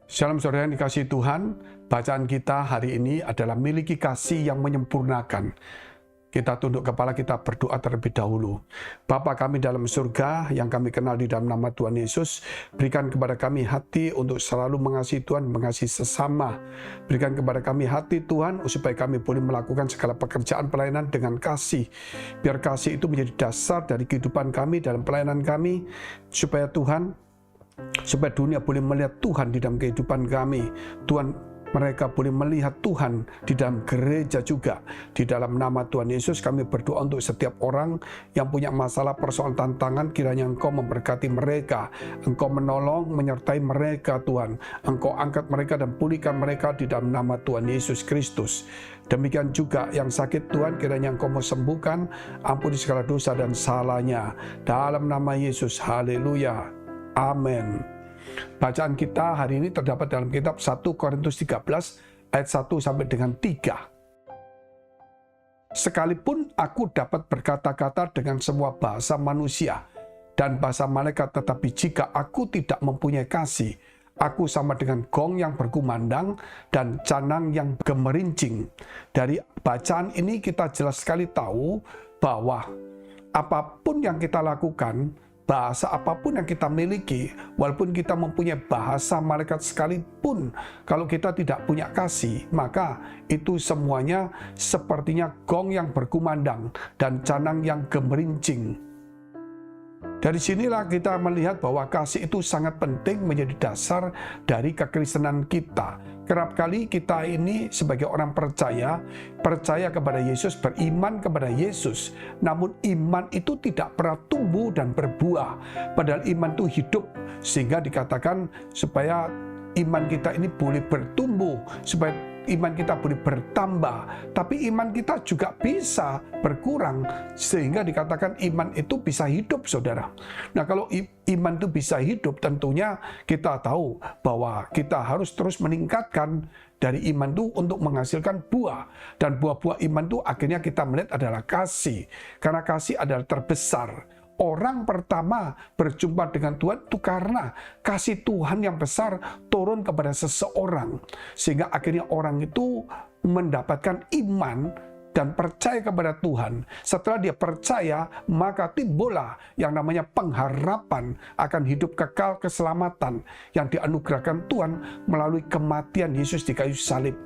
Shalom saudara yang dikasihi Tuhan, bacaan kita hari ini adalah miliki kasih yang menyempurnakan. Kita tunduk kepala, kita berdoa terlebih dahulu. Bapa kami dalam surga yang kami kenal di dalam nama Tuhan Yesus, berikan kepada kami hati untuk selalu mengasihi Tuhan, mengasihi sesama. Berikan kepada kami hati Tuhan supaya kami boleh melakukan segala pekerjaan pelayanan dengan kasih. Biar kasih itu menjadi dasar dari kehidupan kami dalam pelayanan kami, supaya dunia boleh melihat Tuhan di dalam kehidupan kami. Mereka boleh melihat Tuhan di dalam gereja juga. Di dalam nama Tuhan Yesus kami berdoa untuk setiap orang yang punya masalah, persoalan, tantangan. Kiranya Engkau memberkati mereka, Engkau menolong, menyertai mereka Tuhan. Engkau angkat mereka dan pulihkan mereka di dalam nama Tuhan Yesus Kristus. Demikian juga yang sakit Tuhan, kiranya Engkau mau sembuhkan, ampuni segala dosa dan salahnya. Dalam nama Yesus, haleluya, amin. Bacaan kita hari ini terdapat dalam kitab 1 Korintus 13 ayat 1 sampai dengan 3. Sekalipun aku dapat berkata-kata dengan semua bahasa manusia dan bahasa malaikat, tetapi jika aku tidak mempunyai kasih, aku sama dengan gong yang berkumandang dan canang yang gemerincing. Dari bacaan ini kita jelas sekali tahu bahwa apapun yang kita lakukan, bahasa apapun yang kita miliki, walaupun kita mempunyai bahasa malaikat sekalipun, kalau kita tidak punya kasih, maka itu semuanya sepertinya gong yang berkumandang dan canang yang gemerincing. Dari sinilah kita melihat bahwa kasih itu sangat penting menjadi dasar dari kekristenan kita. Kerap kali kita ini sebagai orang percaya kepada Yesus, beriman kepada Yesus. Namun iman itu tidak pernah tumbuh dan berbuah. Padahal iman itu hidup, sehingga dikatakan supaya iman kita ini boleh bertumbuh, supaya iman kita boleh bertambah, tapi iman kita juga bisa berkurang, sehingga dikatakan iman itu bisa hidup, saudara. Nah, kalau iman itu bisa hidup, tentunya kita tahu bahwa kita harus terus meningkatkan dari iman itu untuk menghasilkan buah. Dan buah-buah iman itu akhirnya kita melihat adalah kasih, karena kasih adalah terbesar. Orang pertama berjumpa dengan Tuhan itu karena kasih Tuhan yang besar turun kepada seseorang. Sehingga akhirnya orang itu mendapatkan iman dan percaya kepada Tuhan. Setelah dia percaya, maka timbullah yang namanya pengharapan akan hidup kekal, keselamatan yang dianugerahkan Tuhan melalui kematian Yesus di kayu salib.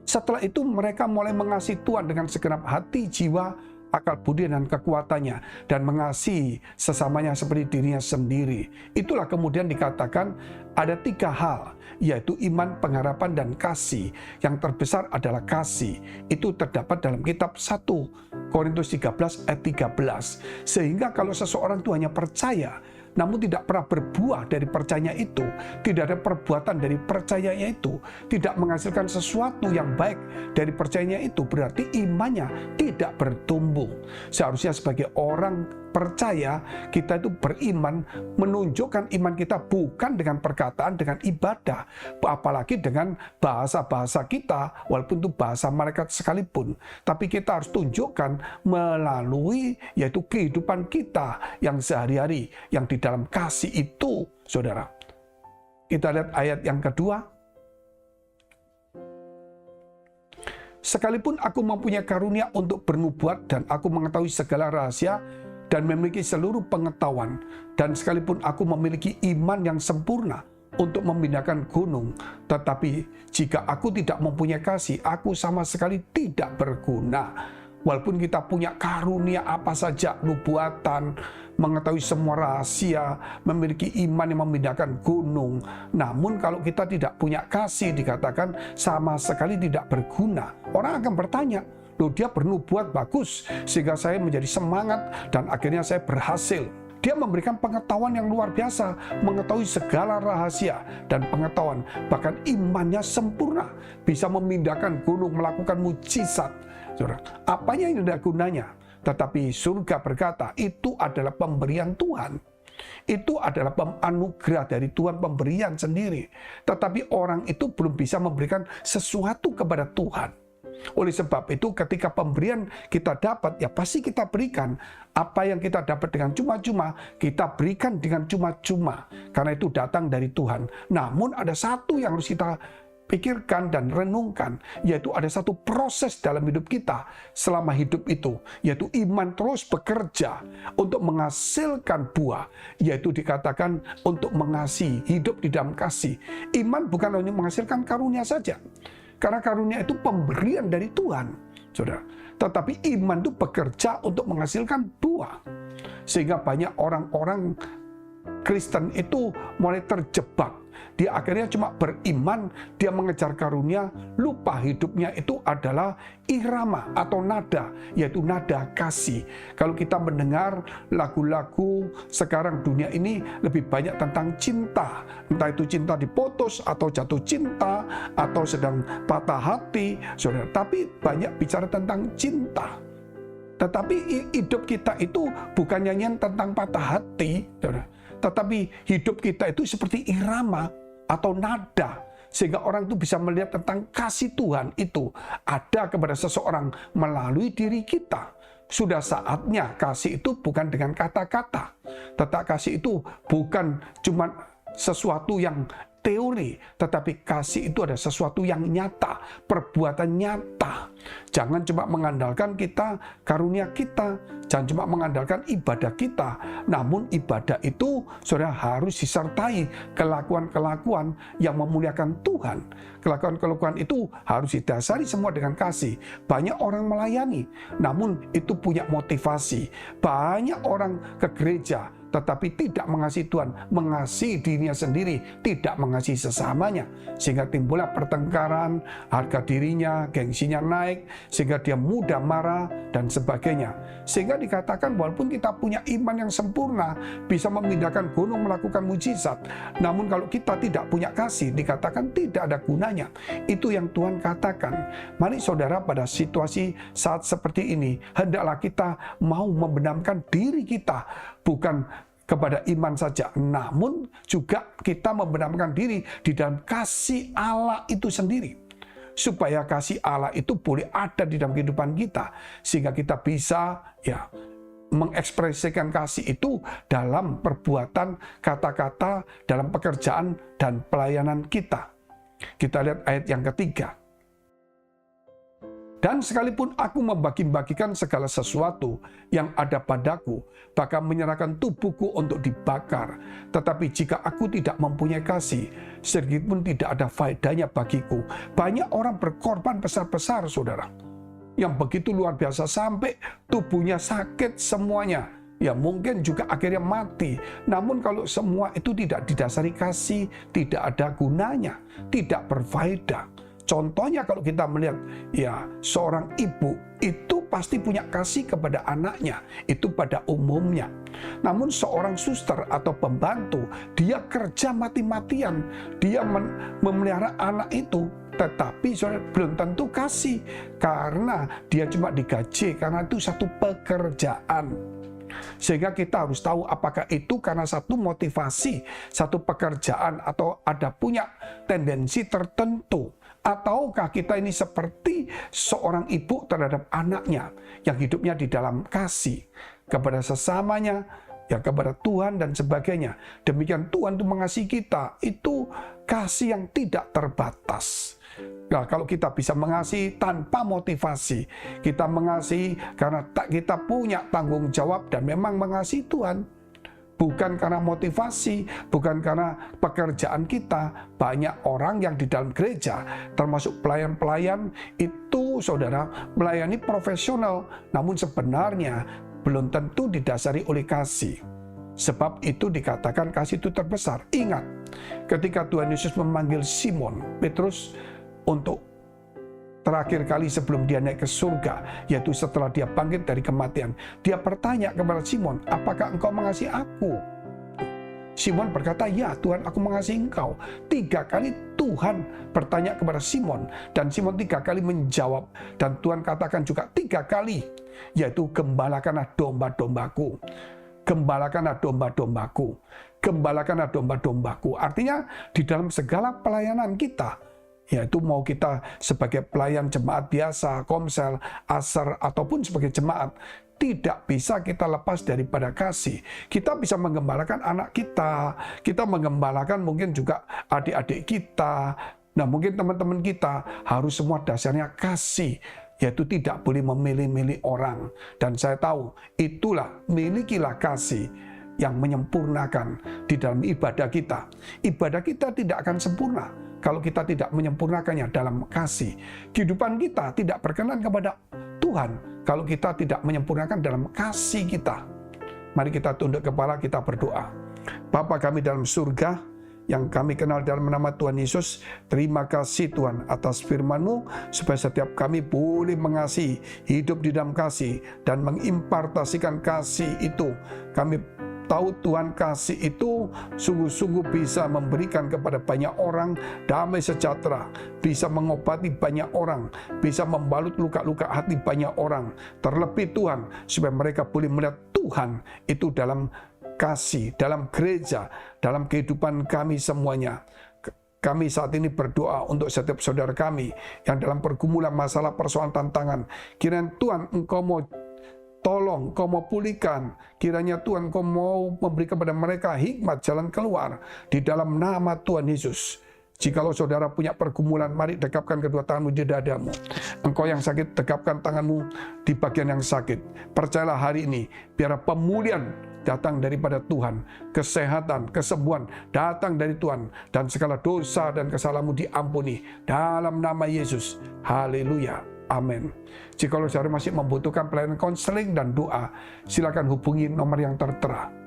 Setelah itu mereka mulai mengasihi Tuhan dengan segenap hati, jiwa, akal budi dan kekuatannya, dan mengasihi sesamanya seperti dirinya sendiri. Itulah kemudian dikatakan ada 3 hal, yaitu iman, pengharapan, dan kasih. Yang terbesar adalah kasih. Itu terdapat dalam kitab 1 Korintus 13 ayat 13. Sehingga kalau seseorang itu hanya percaya, namun tidak pernah berbuah dari percayanya itu, tidak ada perbuatan dari percayanya itu, tidak menghasilkan sesuatu yang baik dari percayanya itu, berarti imannya tidak bertumbuh. Seharusnya sebagai orang percaya, kita itu beriman, menunjukkan iman kita bukan dengan perkataan, dengan ibadah, apalagi dengan bahasa-bahasa kita, walaupun itu bahasa malaikat sekalipun. Tapi kita harus tunjukkan melalui yaitu kehidupan kita yang sehari-hari, yang di dalam kasih itu, saudara. Kita lihat ayat yang kedua. Sekalipun aku mempunyai karunia untuk bernubuat dan aku mengetahui segala rahasia dan memiliki seluruh pengetahuan, dan sekalipun aku memiliki iman yang sempurna untuk memindahkan gunung, tetapi jika aku tidak mempunyai kasih, aku sama sekali tidak berguna. Walaupun kita punya karunia apa saja, nubuatan, mengetahui semua rahasia, memiliki iman yang memindahkan gunung, namun kalau kita tidak punya kasih, dikatakan sama sekali tidak berguna. Orang akan bertanya, loh, dia bernubuat bagus sehingga saya menjadi semangat dan akhirnya saya berhasil. Dia memberikan pengetahuan yang luar biasa, mengetahui segala rahasia dan pengetahuan, bahkan imannya sempurna, bisa memindahkan gunung, melakukan mujizat. Apanya yang tidak gunanya? Tetapi surga berkata, itu adalah pemberian Tuhan. Itu adalah anugerah dari Tuhan, pemberian sendiri. Tetapi orang itu belum bisa memberikan sesuatu kepada Tuhan. Oleh sebab itu ketika pemberian kita dapat, ya pasti kita berikan. Apa yang kita dapat dengan cuma-cuma, kita berikan dengan cuma-cuma. Karena itu datang dari Tuhan. Namun ada satu yang harus kita pikirkan dan renungkan, yaitu ada satu proses dalam hidup kita selama hidup itu, yaitu iman terus bekerja untuk menghasilkan buah, yaitu dikatakan untuk mengasihi, hidup di dalam kasih. Iman bukan hanya menghasilkan karunia saja, karena karunia itu pemberian dari Tuhan, saudara. Tetapi iman itu bekerja untuk menghasilkan buah, sehingga banyak orang-orang Kristen itu mulai terjebak. Dia akhirnya cuma beriman, dia mengejar karunia, lupa hidupnya itu adalah irama atau nada, yaitu nada kasih. Kalau kita mendengar lagu-lagu sekarang dunia ini lebih banyak tentang cinta. Entah itu cinta diputus, atau jatuh cinta, atau sedang patah hati, saudara. Tapi banyak bicara tentang cinta. Tetapi hidup kita itu bukan nyanyian tentang patah hati, saudara. Tetapi hidup kita itu seperti irama atau nada, sehingga orang itu bisa melihat tentang kasih Tuhan itu ada kepada seseorang melalui diri kita. Sudah saatnya kasih itu bukan dengan kata-kata, tetapi kasih itu bukan cuma sesuatu yang teori, tetapi kasih itu ada sesuatu yang nyata, perbuatan nyata. Jangan cuma mengandalkan kita, karunia kita, jangan cuma mengandalkan ibadah kita, namun ibadah itu saudara harus disertai kelakuan-kelakuan yang memuliakan Tuhan. Kelakuan-kelakuan itu harus didasari semua dengan kasih. Banyak orang melayani, namun itu punya motivasi. Banyak orang ke gereja, tetapi tidak mengasihi Tuhan, mengasihi dirinya sendiri, tidak mengasihi sesamanya. Sehingga timbullah pertengkaran, harga dirinya, gengsinya naik, sehingga dia mudah marah, dan sebagainya. Sehingga dikatakan walaupun kita punya iman yang sempurna, bisa memindahkan gunung, melakukan mujizat, namun kalau kita tidak punya kasih, dikatakan tidak ada gunanya. Itu yang Tuhan katakan. Mari saudara, pada situasi saat seperti ini, hendaklah kita mau membenamkan diri kita, bukan kepada iman saja, namun juga kita membenamkan diri di dalam kasih Allah itu sendiri, supaya kasih Allah itu boleh ada di dalam kehidupan kita, sehingga kita bisa mengekspresikan kasih itu dalam perbuatan, kata-kata, dalam pekerjaan dan pelayanan kita. Kita lihat ayat yang ketiga. Dan sekalipun aku membagi-bagikan segala sesuatu yang ada padaku, bahkan menyerahkan tubuhku untuk dibakar, tetapi jika aku tidak mempunyai kasih, sedikit pun tidak ada faedahnya bagiku. Banyak orang berkorban besar-besar, saudara, yang begitu luar biasa sampai tubuhnya sakit semuanya. Ya mungkin juga akhirnya mati. Namun kalau semua itu tidak didasari kasih, tidak ada gunanya, tidak berfaedah. Contohnya kalau kita melihat, ya seorang ibu itu pasti punya kasih kepada anaknya, itu pada umumnya. Namun seorang suster atau pembantu, dia kerja mati-matian, dia memelihara anak itu, tetapi belum tentu kasih, karena dia cuma digaji, karena itu satu pekerjaan. Sehingga kita harus tahu apakah itu karena satu motivasi, satu pekerjaan, atau ada punya tendensi tertentu. Ataukah kita ini seperti seorang ibu terhadap anaknya yang hidupnya di dalam kasih kepada sesamanya, ya kepada Tuhan dan sebagainya. Demikian Tuhan itu mengasihi kita, itu kasih yang tidak terbatas. Nah, kalau kita bisa mengasihi tanpa motivasi, kita mengasihi karena kita punya tanggung jawab dan memang mengasihi Tuhan, bukan karena motivasi, bukan karena pekerjaan kita. Banyak orang yang di dalam gereja, termasuk pelayan-pelayan, itu saudara melayani profesional, namun sebenarnya belum tentu didasari oleh kasih. Sebab itu dikatakan kasih itu terbesar. Ingat, ketika Tuhan Yesus memanggil Simon Petrus untuk terakhir kali sebelum dia naik ke surga, yaitu setelah dia bangkit dari kematian, dia bertanya kepada Simon, apakah engkau mengasihi aku? Simon berkata, ya Tuhan, aku mengasihi engkau. 3 kali Tuhan bertanya kepada Simon, dan Simon 3 kali menjawab. Dan Tuhan katakan juga 3 kali, yaitu gembalakanlah domba-dombaku. Gembalakanlah domba-dombaku. Gembalakanlah domba-dombaku. Artinya di dalam segala pelayanan kita, Yaitu mau kita sebagai pelayan jemaat biasa, komsel, asar, ataupun sebagai jemaat, tidak bisa kita lepas daripada kasih. Kita bisa menggembalakan anak kita menggembalakan mungkin juga adik-adik kita. Nah, mungkin teman-teman kita harus semua dasarnya kasih, yaitu tidak boleh memilih-milih orang. Dan saya tahu, itulah milikilah kasih yang menyempurnakan di dalam ibadah kita. Ibadah kita tidak akan sempurna kalau kita tidak menyempurnakannya dalam kasih. Kehidupan kita tidak berkenan kepada Tuhan kalau kita tidak menyempurnakan dalam kasih kita. Mari kita tunduk kepala, kita berdoa. Bapa kami dalam surga, yang kami kenal dalam nama Tuhan Yesus, terima kasih Tuhan atas firman-Mu, supaya setiap kami boleh mengasihi, hidup di dalam kasih, dan mengimpartasikan kasih itu. Kami tahu Tuhan, kasih itu sungguh-sungguh bisa memberikan kepada banyak orang damai sejahtera, bisa mengobati banyak orang, bisa membalut luka-luka hati banyak orang. Terlebih Tuhan, supaya mereka boleh melihat Tuhan itu dalam kasih, dalam gereja, dalam kehidupan kami semuanya. Kami saat ini berdoa untuk setiap saudara kami yang dalam pergumulan masalah, persoalan, tantangan. Kiranya Tuhan Engkau mau tolong, Engkau mau pulihkan. Kiranya Tuhan Engkau mau memberi kepada mereka hikmat jalan keluar di dalam nama Tuhan Yesus. Jikalau saudara punya pergumulan, mari dekapkan kedua tanganmu di dadamu. Engkau yang sakit, dekapkan tanganmu di bagian yang sakit. Percayalah hari ini, biar pemulihan datang daripada Tuhan. Kesehatan, kesembuhan datang dari Tuhan. Dan segala dosa dan kesalahanmu diampuni. Dalam nama Yesus. Haleluya. Amin. Jika saudara masih membutuhkan pelayanan konseling dan doa, silakan hubungi nomor yang tertera.